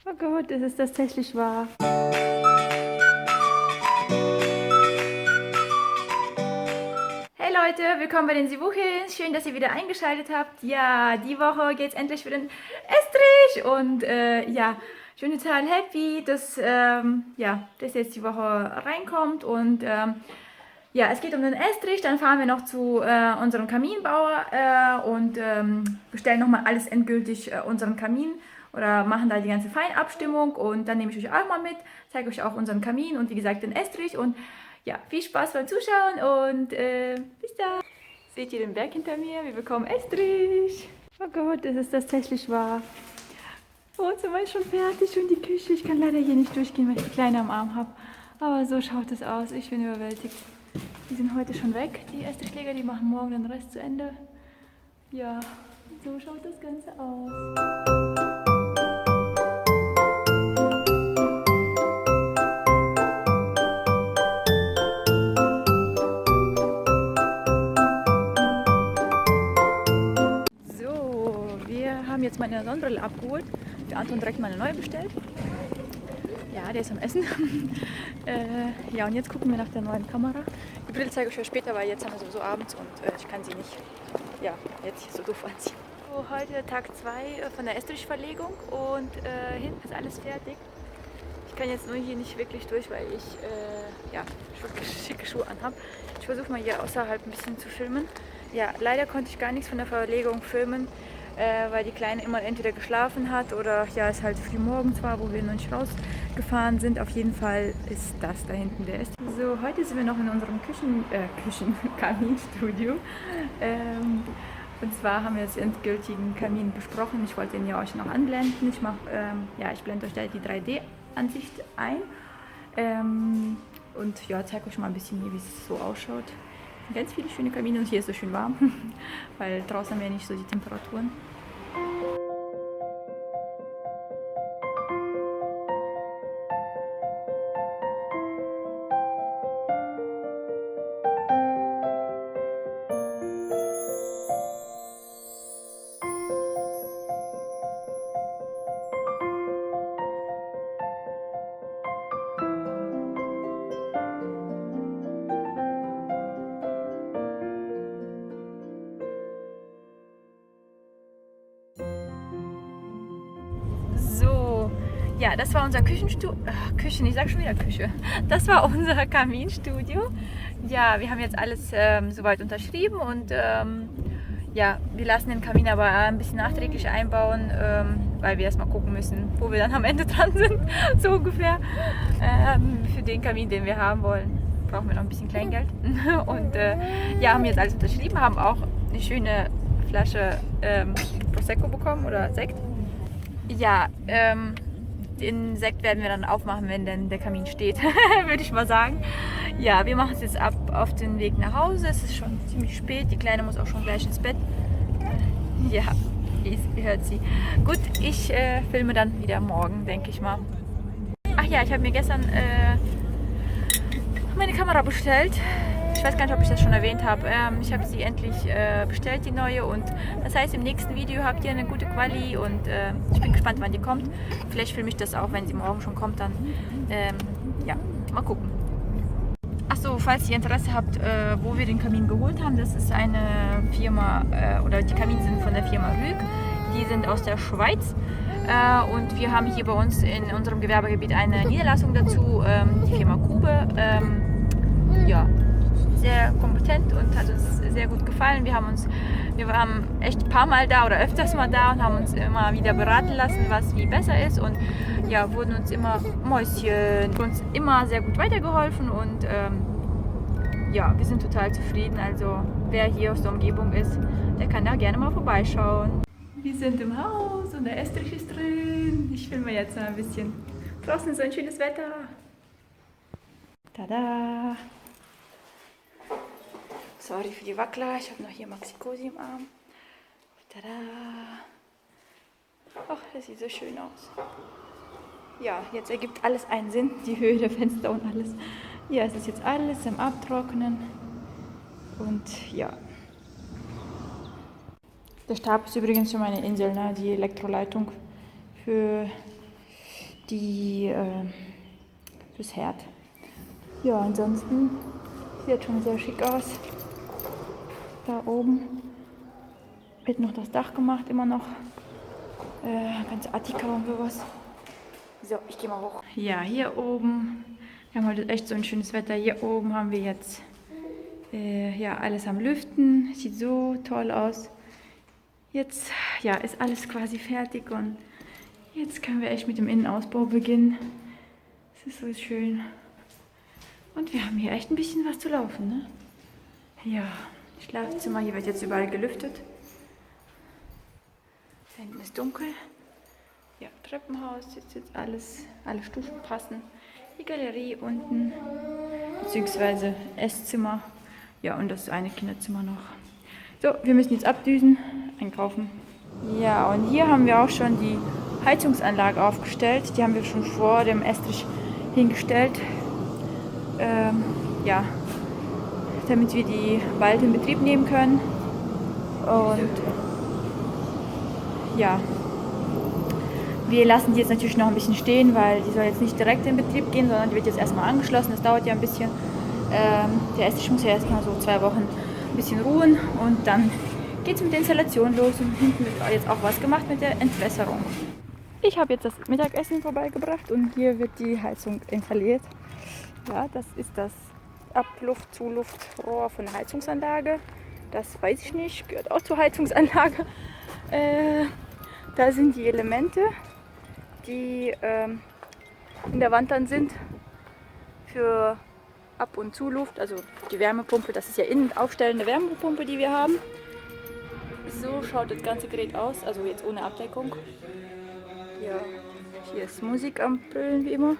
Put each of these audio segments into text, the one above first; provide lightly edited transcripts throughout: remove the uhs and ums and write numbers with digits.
Oh Gott, es ist tatsächlich wahr. Hey Leute, willkommen bei den Sivuchins. Schön, dass ihr wieder eingeschaltet habt. Ja, die Woche geht es endlich für den Estrich und ja, ich bin total happy, dass dass jetzt die Woche reinkommt und ja, es geht um den Estrich. Dann fahren wir noch zu unserem Kaminbauer und bestellen nochmal alles endgültig unseren Kamin oder machen da die ganze Feinabstimmung und dann nehme ich euch auch mal mit, zeige euch auch unseren Kamin und wie gesagt den Estrich und ja, viel Spaß beim Zuschauen und bis dann. Seht ihr den Berg hinter mir? Wir bekommen Estrich. Oh Gott, es ist tatsächlich wahr. Wohnzimmer ist schon fertig und die Küche. Ich kann leider hier nicht durchgehen, weil ich die Kleine am Arm habe. Aber so schaut es aus. Ich bin überwältigt. Die sind heute schon weg, die Estrichleger. Die machen morgen den Rest zu Ende. Ja, so schaut das Ganze aus. So, wir haben jetzt meine Sonnenbrille abgeholt. Für Anton direkt mal eine neue bestellt. Ja, der ist am Essen. Ja, und jetzt gucken wir nach der neuen Kamera. Die Brille zeige ich euch später, weil jetzt haben wir sowieso abends und ich kann sie nicht, ja, jetzt hier so doof anziehen. So, heute Tag 2 von der Estrichverlegung und hinten ist alles fertig. Ich kann jetzt nur hier nicht wirklich durch, weil ich ja, schicke Schuhe anhabe. Ich versuche mal hier außerhalb ein bisschen zu filmen. Ja, leider konnte ich gar nichts von der Verlegung filmen, weil die Kleine immer entweder geschlafen hat oder ja, es halt früh morgens war, wo wir noch nicht rausgefahren sind. Auf jeden Fall ist das da hinten der Estrich. So, heute sind wir noch in unserem Kaminstudio. Und zwar haben wir jetzt endgültigen Kamin besprochen. Ich wollte ihn ja euch noch anblenden. Ich blende euch da die 3D-Ansicht ein. Und ja, zeige euch mal ein bisschen hier, wie es so ausschaut. Ganz viele schöne Kamine und hier ist es schön warm, weil draußen haben wir nicht so die Temperaturen. So, ja, das war unser Küchenstudio. Ich sag schon wieder Küche. Das war unser Kaminstudio. Ja, wir haben jetzt alles soweit unterschrieben und ja, wir lassen den Kamin aber ein bisschen nachträglich einbauen, weil wir erstmal gucken müssen, wo wir dann am Ende dran sind, so ungefähr. Für den Kamin, den wir haben wollen, brauchen wir noch ein bisschen Kleingeld. Und ja, haben jetzt alles unterschrieben, haben auch eine schöne Flasche Prosecco bekommen oder Sekt. Ja, den Sekt werden wir dann aufmachen, wenn denn der Kamin steht, würde ich mal sagen. Ja, wir machen es jetzt ab auf den Weg nach Hause. Es ist schon ziemlich spät, die Kleine muss auch schon gleich ins Bett. Ja, ihr hört sie. Gut, ich filme dann wieder morgen, denke ich mal. Ach ja, ich habe mir gestern meine Kamera bestellt. Ich weiß gar nicht, ob ich das schon erwähnt habe. Ich habe sie endlich bestellt, die neue. Und das heißt, im nächsten Video habt ihr eine gute Quali. Und ich bin gespannt, wann die kommt. Vielleicht filme ich das auch, wenn sie morgen schon kommt. Dann ja, mal gucken. Achso, falls ihr Interesse habt, wo wir den Kamin geholt haben. Das ist eine Firma, oder die Kamine sind von der Firma Rüg. Die sind aus der Schweiz. Und wir haben hier bei uns in unserem Gewerbegebiet eine Niederlassung dazu. Die Firma Kube. Ja, sehr kompetent und hat uns sehr gut gefallen. Wir waren echt ein paar Mal da oder öfters mal da und haben uns immer wieder beraten lassen, was wie besser ist und ja, wurden uns immer uns immer sehr gut weitergeholfen und ja, wir sind total zufrieden. Also wer hier aus der Umgebung ist, der kann da gerne mal vorbeischauen. Wir sind im Haus und der Estrich ist drin. Ich filme jetzt mal ein bisschen. Draußen ist so ein schönes Wetter. Tada! Sorry für die Wackler, ich habe noch hier Maxi-Cosi im Arm. Tada! Ach, das sieht so schön aus. Ja, jetzt ergibt alles einen Sinn, die Höhe der Fenster und alles. Ja, es ist jetzt alles im Abtrocknen. Und ja. Der Stab ist übrigens für meine Insel, ne? Die Elektroleitung für das Herd. Ja, ansonsten sieht schon sehr schick aus. Da oben wird noch das Dach gemacht, immer noch. Ganz Attika und sowas. So, ich gehe mal hoch. Ja, hier oben, wir haben heute echt so ein schönes Wetter. Hier oben haben wir jetzt ja, alles am Lüften. Sieht so toll aus. Jetzt ja, ist alles quasi fertig und jetzt können wir echt mit dem Innenausbau beginnen. Es ist so schön. Und wir haben hier echt ein bisschen was zu laufen, ne? Ja, Schlafzimmer, hier wird jetzt überall gelüftet. Da hinten ist dunkel. Ja, Treppenhaus, jetzt alle Stufen passen. Die Galerie unten, beziehungsweise Esszimmer. Ja, und das eine Kinderzimmer noch. So, wir müssen jetzt abdüsen, einkaufen. Ja, und hier haben wir auch schon die Heizungsanlage aufgestellt. Die haben wir schon vor dem Estrich hingestellt. Ja, damit wir die bald in Betrieb nehmen können. Und ja, wir lassen die jetzt natürlich noch ein bisschen stehen, weil die soll jetzt nicht direkt in Betrieb gehen, sondern die wird jetzt erstmal angeschlossen. Das dauert ja ein bisschen. Der Estrich muss ja erstmal so 2 Wochen ein bisschen ruhen und dann geht es mit der Installation los und hinten wird jetzt auch was gemacht mit der Entwässerung. Ich habe jetzt das Mittagessen vorbeigebracht und hier wird die Heizung installiert. Ja, das ist das Abluft-Zuluftrohr von der Heizungsanlage. Das weiß ich nicht, gehört auch zur Heizungsanlage. Da sind die Elemente, die in der Wand dann sind für Ab- und Zuluft, also die Wärmepumpe. Das ist ja innen aufstellende Wärmepumpe, die wir haben. So schaut das ganze Gerät aus, also jetzt ohne Abdeckung. Ja, hier ist Musik am Brüllen wie immer.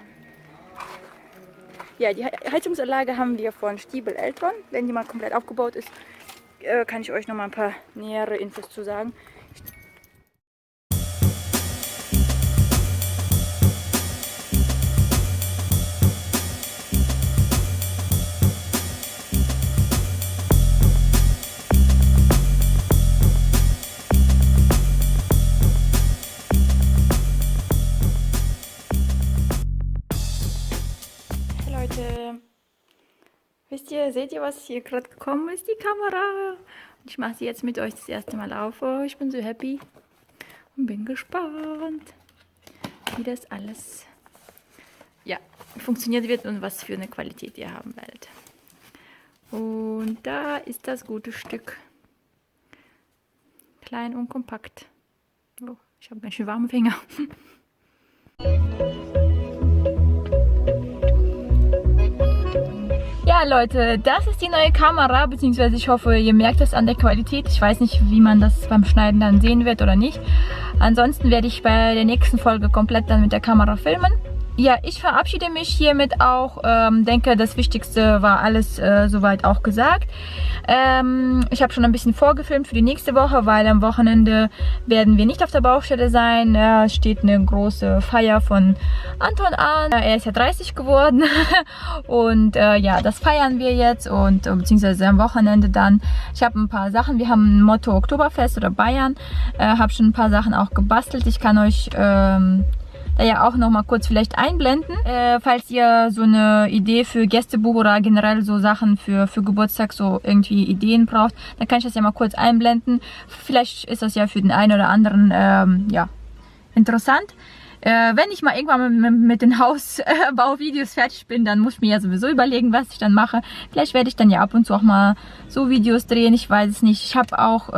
Ja, die Heizungsanlage haben wir von Stiebel Eltron. Wenn die mal komplett aufgebaut ist, kann ich euch noch mal ein paar nähere Infos zu sagen. Wisst ihr, seht ihr, was hier gerade gekommen ist? Die Kamera. Und ich mache sie jetzt mit euch das erste Mal auf. Oh, ich bin so happy und bin gespannt, wie das alles ja, funktioniert wird und was für eine Qualität ihr haben werdet. Und da ist das gute Stück. Klein und kompakt. Oh, ich habe ganz schön warme Finger. Ja Leute, das ist die neue Kamera, beziehungsweise ich hoffe, ihr merkt das an der Qualität. Ich weiß nicht, wie man das beim Schneiden dann sehen wird oder nicht. Ansonsten werde ich bei der nächsten Folge komplett dann mit der Kamera filmen. Ja, ich verabschiede mich hiermit auch. Denke, das Wichtigste war alles soweit auch gesagt. Ich habe schon ein bisschen vorgefilmt für die nächste Woche, weil am Wochenende werden wir nicht auf der Baustelle sein. Es steht eine große Feier von Anton an. Er ist ja 30 geworden und ja, das feiern wir jetzt und beziehungsweise am Wochenende dann. Ich habe ein paar Sachen. Wir haben ein Motto Oktoberfest oder Bayern. Habe schon ein paar Sachen auch gebastelt. Ich kann euch da ja auch noch mal kurz vielleicht einblenden. Falls ihr so eine Idee für Gästebuch oder generell so Sachen für Geburtstag, so irgendwie Ideen braucht, dann kann ich das ja mal kurz einblenden. Vielleicht ist das ja für den einen oder anderen ja, interessant. Wenn ich mal irgendwann mit den Hausbauvideos fertig bin, dann muss ich mir ja sowieso überlegen, was ich dann mache. Vielleicht werde ich dann ja ab und zu auch mal so Videos drehen, ich weiß es nicht. Ich habe auch,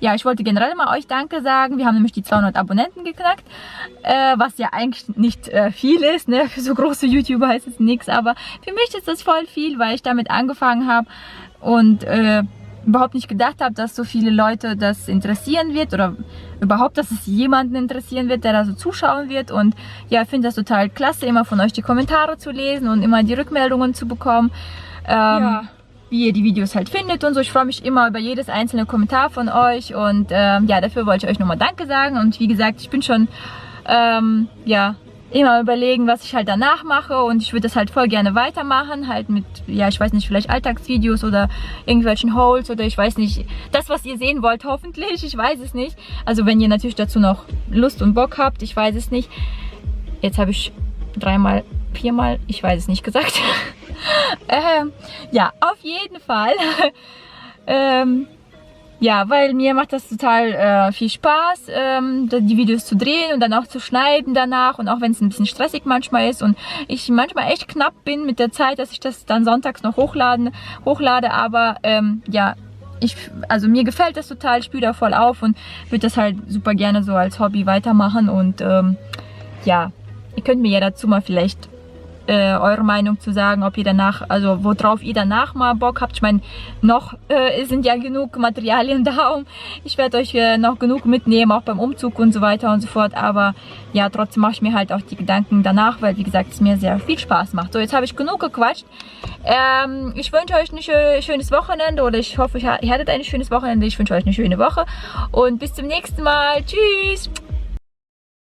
ja, ich wollte generell mal euch Danke sagen. Wir haben nämlich die 200 Abonnenten geknackt, was ja eigentlich nicht viel ist, ne? Für so große YouTuber ist es nichts, aber für mich ist das voll viel, weil ich damit angefangen habe und überhaupt nicht gedacht habe, dass so viele Leute das interessieren wird oder überhaupt, dass es jemanden interessieren wird, der da so zuschauen wird. Und ja, ich finde das total klasse, immer von euch die Kommentare zu lesen und immer die Rückmeldungen zu bekommen, ja, wie ihr die Videos halt findet und so. Ich freue mich immer über jedes einzelne Kommentar von euch und ja, dafür wollte ich euch nochmal Danke sagen. Und wie gesagt, ich bin schon ja, immer überlegen, was ich halt danach mache und ich würde das halt voll gerne weitermachen, halt mit, ja, ich weiß nicht, vielleicht Alltagsvideos oder irgendwelchen Hauls oder ich weiß nicht, das, was ihr sehen wollt, hoffentlich, ich weiß es nicht. Also wenn ihr natürlich dazu noch Lust und Bock habt, ich weiß es nicht. Jetzt habe ich 3-mal, 4-mal, ich weiß es nicht gesagt. Ja, auf jeden Fall. Ja, weil mir macht das total viel Spaß, die Videos zu drehen und dann auch zu schneiden danach. Und auch wenn es ein bisschen stressig manchmal ist und ich manchmal echt knapp bin mit der Zeit, dass ich das dann sonntags noch hochlade. Aber ja, also mir gefällt das total, ich spiele da voll auf und würde das halt super gerne so als Hobby weitermachen. Und ja, ihr könnt mir ja dazu mal vielleicht eure Meinung zu sagen, ob ihr danach, also worauf ihr danach mal Bock habt. Ich meine, noch sind ja genug Materialien da, ich werde euch noch genug mitnehmen, auch beim Umzug und so weiter und so fort. Aber ja, trotzdem mache ich mir halt auch die Gedanken danach, weil wie gesagt, es mir sehr viel Spaß macht. So, jetzt habe ich genug gequatscht. Ich wünsche euch ein schönes Wochenende, oder ich hoffe, ihr hattet ein schönes Wochenende. Ich wünsche euch eine schöne Woche und bis zum nächsten Mal. Tschüss!